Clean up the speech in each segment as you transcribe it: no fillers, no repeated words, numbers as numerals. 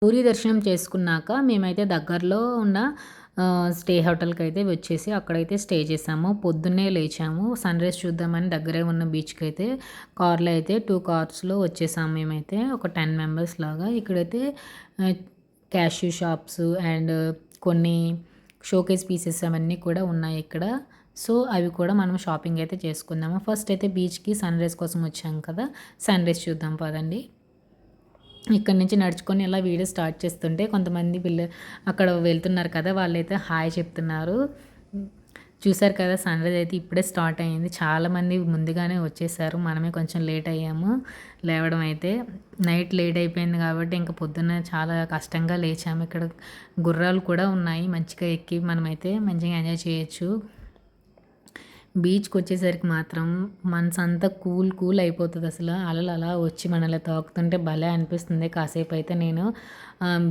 పూరి దర్శనం చేసుకున్నాక మేమైతే దగ్గరలో ఉన్న స్టే హోటల్‌కైతే వచ్చేసి అక్కడైతే స్టే చేసాము. పొద్దున్నే లేచాము. సన్‌రైజ్ చూద్దామని దగ్గరే ఉన్న బీచ్‌కైతే కార్‌లో అయితే 2 కార్స్‌లో వచ్చేసాము మేమైతే. ఒక 10 మెంబర్స్ లాగా. ఇక్కడైతే క్యాష్యూ షాప్స్ అండ్ కొన్ని షోకేస్ పీసెస్ అవన్నీ కూడా ఉన్నాయి ఇక్కడ. సో, అవి కూడా మనం షాపింగ్ అయితే చేసుకుందాము. ఫస్ట్ అయితే బీచ్‌కి సన్‌రైజ్ కోసం వచ్చాం కదా! సన్‌రైజ్ చూద్దాం పదండి. ఇక్కడి నుంచి నడుచుకొని ఇలా వీడియో స్టార్ట్ చేస్తుంటే కొంతమంది అక్కడ వెళ్తున్నారు కదా! వాళ్ళైతే హాయ్ చెప్తున్నారు. చూసారు కదా! సన్‌రైజ్ అయితే ఇప్పుడే స్టార్ట్ అయింది. చాలామంది ముందుగానే వచ్చేసారు. మనమే కొంచెం లేట్ అయ్యాము లేవడం అయితే. నైట్ లేట్ అయిపోయింది కాబట్టి ఇంక పొద్దున్న చాలా కష్టంగా లేచాము. ఇక్కడ గుర్రాలు కూడా ఉన్నాయి. మంచిగా ఎక్కి మనమైతే మంచిగా ఎంజాయ్ చేయొచ్చు. బీచ్‌కొచ్చేసరికి మాత్రం మనసంతా కూల్ అయిపోతది అసల. అలలు అలా వచ్చి మనల్ని తాకుతుంటే భలే అనిపిస్తుంది. కాసేపయితే నేను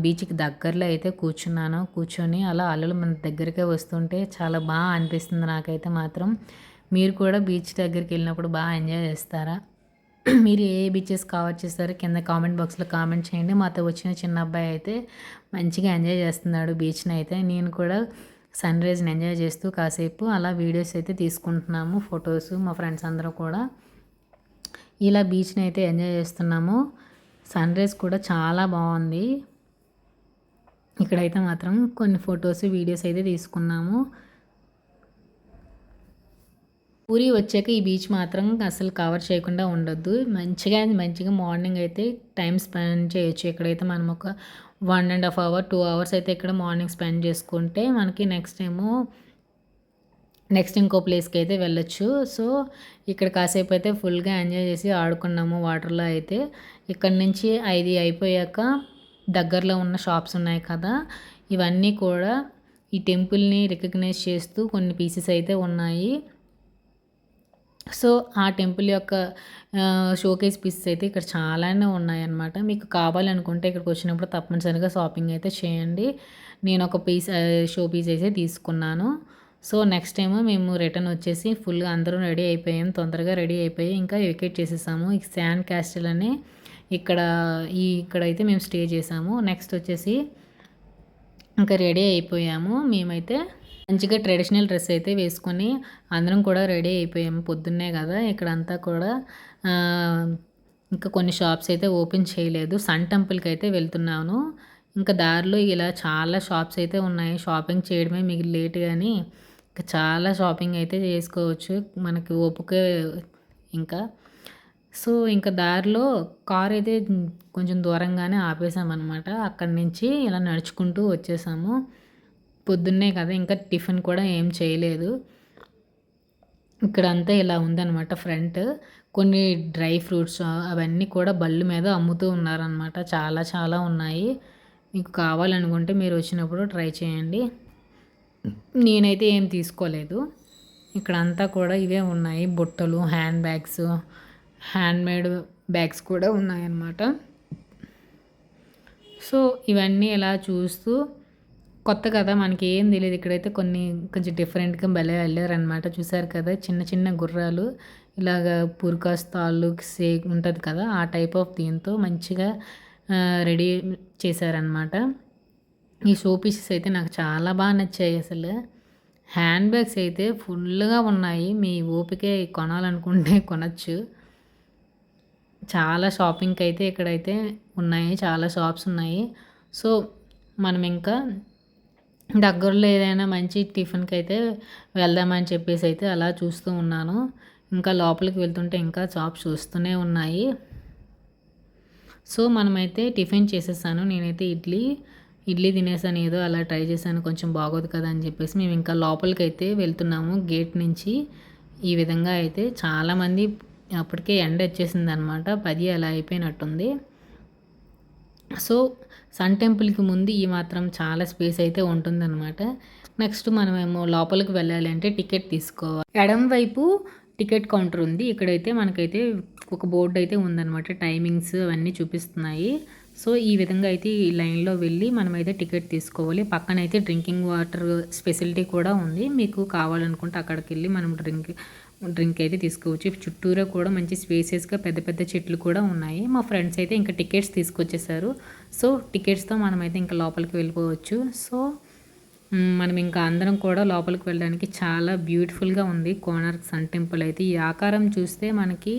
బీచ్‌కి దగ్గరలో అయితే కూర్చున్నాను. కూర్చొని అలా అలలు మన దగ్గరికే వస్తుంటే చాలా అనిపిస్తుంది నాకైతే మాత్రం. మీరు కూడా బీచ్ దగ్గరికెళ్ళినప్పుడు ఎంజాయ్ చేస్తారా? మీరు ఏ బీచెస్ కవర్ చేస్తారో కింద కామెంట్ బాక్స్‌లో కామెంట్ చేయండి. మాతో వచ్చిన చిన్న అబ్బాయి అయితే మంచిగా ఎంజాయ్ చేస్తున్నాడు బీచ్‌నైతే. నేను కూడా సన్‌రైజ్‌ని ఎంజాయ్ చేస్తూ కాసేపు అలా వీడియోస్ అయితే తీసుకుంటున్నాము. ఫొటోస్ మా ఫ్రెండ్స్ అందరూ కూడా ఇలా బీచ్‌ని అయితే ఎంజాయ్ చేస్తున్నాము. సన్‌రైజ్ కూడా చాలా బాగుంది. ఇక్కడైతే మాత్రం కొన్ని ఫొటోస్, వీడియోస్ అయితే తీసుకున్నాము. పూరి వచ్చాక ఈ బీచ్ మాత్రం అసలు కవర్ చేయకుండా ఉండొద్దు. మంచిగా మార్నింగ్ అయితే టైం స్పెండ్ చేయొచ్చు. ఇక్కడైతే మనం ఒక 1.5 అవర్ 2 అవర్స్ అయితే ఇక్కడ మార్నింగ్ స్పెండ్ చేసుకుంటే మనకి నెక్స్ట్ ఇంకో ప్లేస్కి అయితే వెళ్ళొచ్చు. సో ఇక్కడ కాసేపు అయితే ఫుల్గా ఎంజాయ్ చేసి ఆడుకున్నాము వాటర్లో అయితే. ఇక్కడ నుంచి 5 అయిపోయాక దగ్గరలో ఉన్న షాప్స్ ఉన్నాయి కదా, ఇవన్నీ కూడా ఈ టెంపుల్ని రికగ్నైజ్ చేస్తూ కొన్ని పీసెస్ అయితే ఉన్నాయి. సో ఆ టెంపుల్ యొక్క షోకేస్ పీసెస్ అయితే ఇక్కడ చాలానే ఉన్నాయన్నమాట. మీకు కావాలనుకుంటే ఇక్కడికి వచ్చినప్పుడు తప్పనిసరిగా షాపింగ్ అయితే చేయండి. నేను ఒక షో పీస్ అయితే తీసుకున్నాను. సో నెక్స్ట్ టైమ్ మేము రిటర్న్ వచ్చేసి ఫుల్గా అందరం రెడీ అయిపోయాం. తొందరగా రెడీ అయిపోయి ఇంకా వెకేట్ చేసేసాము. ఈ శాండ్ క్యాస్టిల్ అని ఇక్కడైతే మేము స్టే చేసాము. నెక్స్ట్ వచ్చేసి ఇంకా రెడీ అయిపోయాము మేమైతే. మంచిగా ట్రెడిషనల్ డ్రెస్ అయితే వేసుకొని అందరం కూడా రెడీ అయిపోయాము. పొద్దున్నే కదా ఇక్కడంతా కూడా. ఇంకా కొన్ని షాప్స్ అయితే ఓపెన్ చేయలేదు. సన్ టెంపుల్కి అయితే వెళ్తున్నాను. ఇంకా దారిలో ఇలా చాలా షాప్స్ అయితే ఉన్నాయి. షాపింగ్ చేయడమే మిగిలి లేట్ కానీ ఇంకా చాలా షాపింగ్ అయితే చేసుకోవచ్చు మనకి ఓపిక ఇంకా. సో ఇంకా దారిలో కార్ అయితే కొంచెం దూరంగానే ఆపేసామన్నమాట. అక్కడి నుంచి ఇలా నడుచుకుంటూ వచ్చేసాము. పొద్దున్నే కదా ఇంకా టిఫిన్ కూడా ఏం చేయలేదు. ఇక్కడంతా ఇలా ఉందన్నమాట ఫ్రంట్. కొన్ని డ్రై ఫ్రూట్స్ అవన్నీ కూడా బళ్ళు మీద అమ్ముతూ ఉన్నారనమాట. చాలా ఉన్నాయి. మీకు కావాలనుకుంటే మీరు వచ్చినప్పుడు ట్రై చేయండి. నేనైతే ఏం తీసుకోలేదు. ఇక్కడంతా కూడా ఇవే ఉన్నాయి. బుట్టలు, హ్యాండ్ బ్యాగ్స్, హ్యాండ్మేడ్ బ్యాగ్స్ కూడా ఉన్నాయన్నమాట. సో ఇవన్నీ ఇలా చూస్తూ కొత్త కదా మనకి ఏం తెలియదు. ఇక్కడైతే కొంచెం డిఫరెంట్గా భలే వెళ్ళారనమాట. చూసారు కదా చిన్న గుర్రాలు ఇలాగ పుర్కాస్ తాలూక్ సేక్ ఉంటుంది కదా, ఆ టైప్ ఆఫ్ దీంతో మంచిగా రెడీ చేశారనమాట. ఈ షో పీసెస్ అయితే నాకు చాలా నచ్చాయి అసలు. హ్యాండ్ బ్యాగ్స్ అయితే ఫుల్గా ఉన్నాయి. మీ ఓపికే కొనాలనుకుంటే కొనచ్చు. చాలా షాపింగ్కి అయితే ఇక్కడైతే ఉన్నాయి. చాలా షాప్స్ ఉన్నాయి. సో మనం ఇంకా దగ్గరలో ఏదైనా మంచి టిఫిన్కి అయితే వెళ్దామని చెప్పేసి అయితే అలా చూస్తూ ఉన్నాను. ఇంకా లోపలికి వెళ్తుంటే ఇంకా షాప్స్ చూస్తూనే ఉన్నాయి. సో మనమైతే టిఫిన్ చేసేసాను. నేనైతే ఇడ్లీ తినేసాను. ఏదో అలా ట్రై చేశాను. కొంచెం బాగోదు కదా అని చెప్పేసి మేము ఇంకా లోపలికి అయితే వెళ్తున్నాము. గేట్ నుంచి ఈ విధంగా అయితే చాలామంది అప్పటికే ఎండ వచ్చేసింది అనమాట. 10 అలా అయిపోయినట్టుంది. సో సన్ టెంపుల్కి ముందు ఈ మాత్రం చాలా స్పేస్ అయితే ఉంటుందన్నమాట. నెక్స్ట్ మనమేమో లోపలికి వెళ్ళాలి అంటే టికెట్ తీసుకోవాలి. ఎడం వైపు టికెట్ కౌంటర్ ఉంది. ఇక్కడైతే మనకైతే ఒక బోర్డు అయితే ఉందన్నమాట. టైమింగ్స్ అవన్నీ చూపిస్తున్నాయి. సో ఈ విధంగా అయితే ఈ లైన్లో వెళ్ళి మనమైతే టికెట్ తీసుకోవాలి. పక్కనైతే డ్రింకింగ్ వాటర్ ఫెసిలిటీ కూడా ఉంది. మీకు కావాలనుకుంటే అక్కడికి వెళ్ళి మనం డ్రింక్ అయితే తీసుకోవచ్చు. చుట్టూరా కూడా మంచి స్పేసెస్గా పెద్ద చెట్లు కూడా ఉన్నాయి. మా ఫ్రెండ్స్ అయితే ఇంకా టికెట్స్ తీసుకొచ్చేసారు. సో టికెట్స్తో మనమైతే ఇంకా లోపలికి వెళ్ళిపోవచ్చు. సో మనం ఇంకా అందరం కూడా లోపలికి వెళ్ళడానికి చాలా బ్యూటిఫుల్గా ఉంది కోనార్క్ సన్ టెంపుల్ అయితే. ఈ ఆకారం చూస్తే మనకి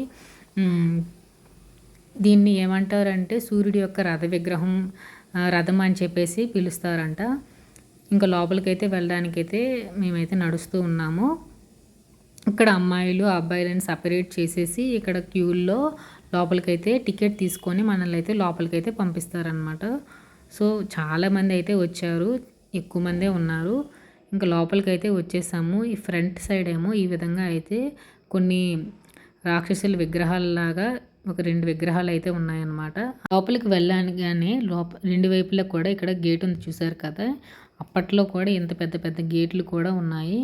దీన్ని ఏమంటారంటే సూర్యుడి యొక్క విగ్రహం రథం అని చెప్పేసి పిలుస్తారంట. ఇంకా లోపలికైతే వెళ్ళడానికైతే మేమైతే నడుస్తూ ఉన్నాము. ఇక్కడ అమ్మాయిలు అబ్బాయిలను సపరేట్ చేసేసి ఇక్కడ క్యూల్లో లోపలికైతే టికెట్ తీసుకొని మనల్ని అయితే లోపలికైతే పంపిస్తారనమాట. సో చాలామంది అయితే వచ్చారు, ఎక్కువ మందే ఉన్నారు. ఇంకా లోపలికైతే వచ్చేసాము. ఈ ఫ్రంట్ సైడ్ ఏమో ఈ విధంగా అయితే కొన్ని రాక్షసుల విగ్రహాలలాగా ఒక 2 విగ్రహాలు అయితే ఉన్నాయన్నమాట. లోపలికి వెళ్ళగానే రెండు వైపులా కూడా ఇక్కడ గేట్ ఉంది చూసారు కదా. అప్పట్లో కూడా ఇంత పెద్ద పెద్ద గేట్లు కూడా ఉన్నాయి.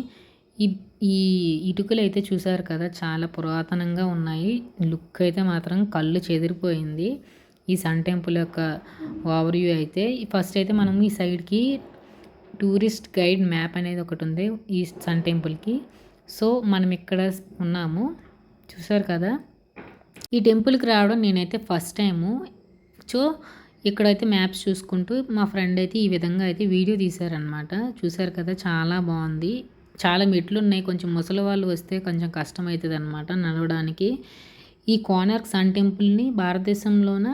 ఈ ఇటుకలు అయితే చూసారు కదా, చాలా పురాతనంగా ఉన్నాయి. లుక్ అయితే మాత్రం కళ్ళు చెదిరిపోయింది. ఈ సన్ టెంపుల్ యొక్క ఓవర్ వ్యూ అయితే ఫస్ట్ అయితే మనం ఈ సైడ్కి టూరిస్ట్ గైడ్ మ్యాప్ అనేది ఒకటి ఉంది ఈ సన్ టెంపుల్కి. సో మనం ఇక్కడ ఉన్నాము చూసారు కదా. ఈ టెంపుల్కి రావడం నేనైతే ఫస్ట్ టైము. సో ఇక్కడైతే మ్యాప్స్ చూసుకుంటూ మా ఫ్రెండ్ అయితే ఈ విధంగా అయితే వీడియో తీశారనమాట. చూసారు కదా, చాలా బాగుంది. చాలా మెట్లు ఉన్నాయి. కొంచెం ముసలి వాళ్ళు వస్తే కొంచెం కష్టం అవుతుంది అనమాట నడవడానికి. ఈ కోనార్క్ సన్ టెంపుల్ని భారతదేశంలోన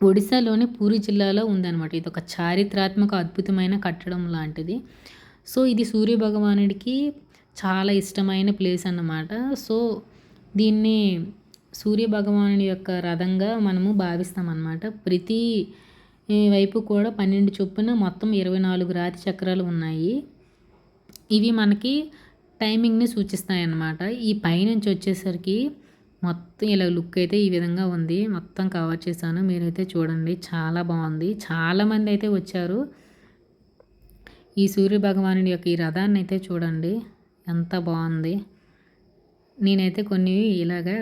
ఒడిశాలోని పూరి జిల్లాలో ఉందన్నమాట. ఇది ఒక చారిత్రాత్మక అద్భుతమైన కట్టడం లాంటిది. సో ఇది సూర్య భగవానుడికి చాలా ఇష్టమైన ప్లేస్ అన్నమాట. సో దీన్ని సూర్య భగవానుడి యొక్క రథంగా మనము భావిస్తామన్నమాట. ప్రతి వైపు కూడా 12 చొప్పున మొత్తం 24 రాతి చక్రాలు ఉన్నాయి. ఇవి మనకి టైమింగ్ని సూచిస్తాయన్నమాట. ఈ పైనుంచి వచ్చేసరికి మొత్తం ఇలా లుక్ అయితే ఈ విధంగా ఉంది. మొత్తం కవర్ చేశాను, మీరైతే చూడండి. చాలా బాగుంది. చాలామంది అయితే వచ్చారు. ఈ సూర్య భగవానుడి యొక్క ఈ రథాన్ని అయితే చూడండి ఎంత బాగుంది. నేనైతే కొన్ని ఇలాగా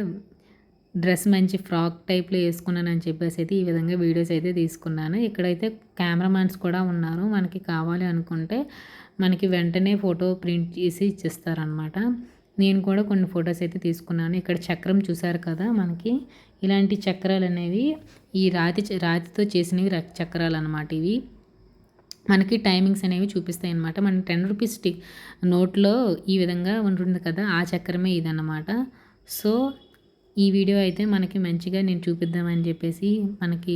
డ్రెస్ మంచి ఫ్రాక్ టైప్లో వేసుకున్నానని చెప్పేసి అయితే ఈ విధంగా వీడియోస్ అయితే తీసుకున్నాను. ఇక్కడైతే కెమెరామ్యాన్స్ కూడా ఉన్నారు. మనకి కావాలి అనుకుంటే మనకి వెంటనే ఫోటో ప్రింట్ చేసి ఇచ్చేస్తారనమాట. నేను కూడా కొన్ని ఫొటోస్ అయితే తీసుకున్నాను. ఇక్కడ చక్రం చూసారు కదా, మనకి ఇలాంటి చక్రాలు అనేవి ఈ రాతితో చేసినవి చక్రాలు అనమాట. ఇవి మనకి టైమింగ్స్ అనేవి చూపిస్తాయి అన్నమాట. మన 10 రూపీస్ నోట్లో ఈ విధంగా ఉంటుంది కదా, ఆ చక్రమే ఇదన్నమాట. సో ఈ వీడియో అయితే మనకి మంచిగా నేను చూపిద్దామని చెప్పేసి మనకి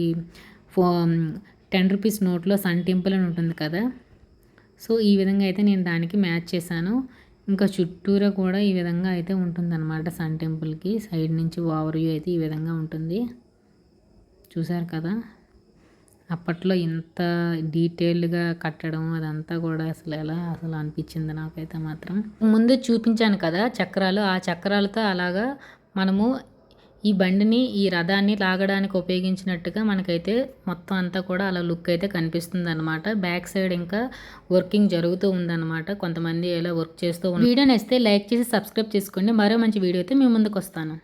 10 రూపీస్ నోట్లో సన్ టెంపుల్ అని ఉంటుంది కదా. సో ఈ విధంగా అయితే నేను దానికి మ్యాచ్ చేశాను. ఇంకా చుట్టూరా కూడా ఈ విధంగా అయితే ఉంటుందన్నమాట. సన్ టెంపుల్కి సైడ్ నుంచి ఓవర్ వ్యూ అయితే ఈ విధంగా ఉంటుంది. చూసారు కదా, అప్పట్లో ఇంత డీటెయిల్డ్గా కట్టడం అదంతా కూడా అసలు అనిపించింది నాకైతే మాత్రం. ముందే చూపించాను కదా చక్రాలు, ఆ చక్రాలతో అలాగా మనము ఈ బండిని ఈ రథాన్ని లాగడానికి ఉపయోగించినట్టుగా మనకైతే మొత్తం అంతా కూడా అలా లుక్ అయితే కనిపిస్తుంది అనమాట. బ్యాక్ సైడ్ ఇంకా వర్కింగ్ జరుగుతూ ఉందన్నమాట. కొంతమంది ఇలా వర్క్ చేస్తూ వీడియో నచ్చితే లైక్ చేసి సబ్స్క్రైబ్ చేసుకోండి. మరో మంచి వీడియో అయితే మీ ముందుకు వస్తాను.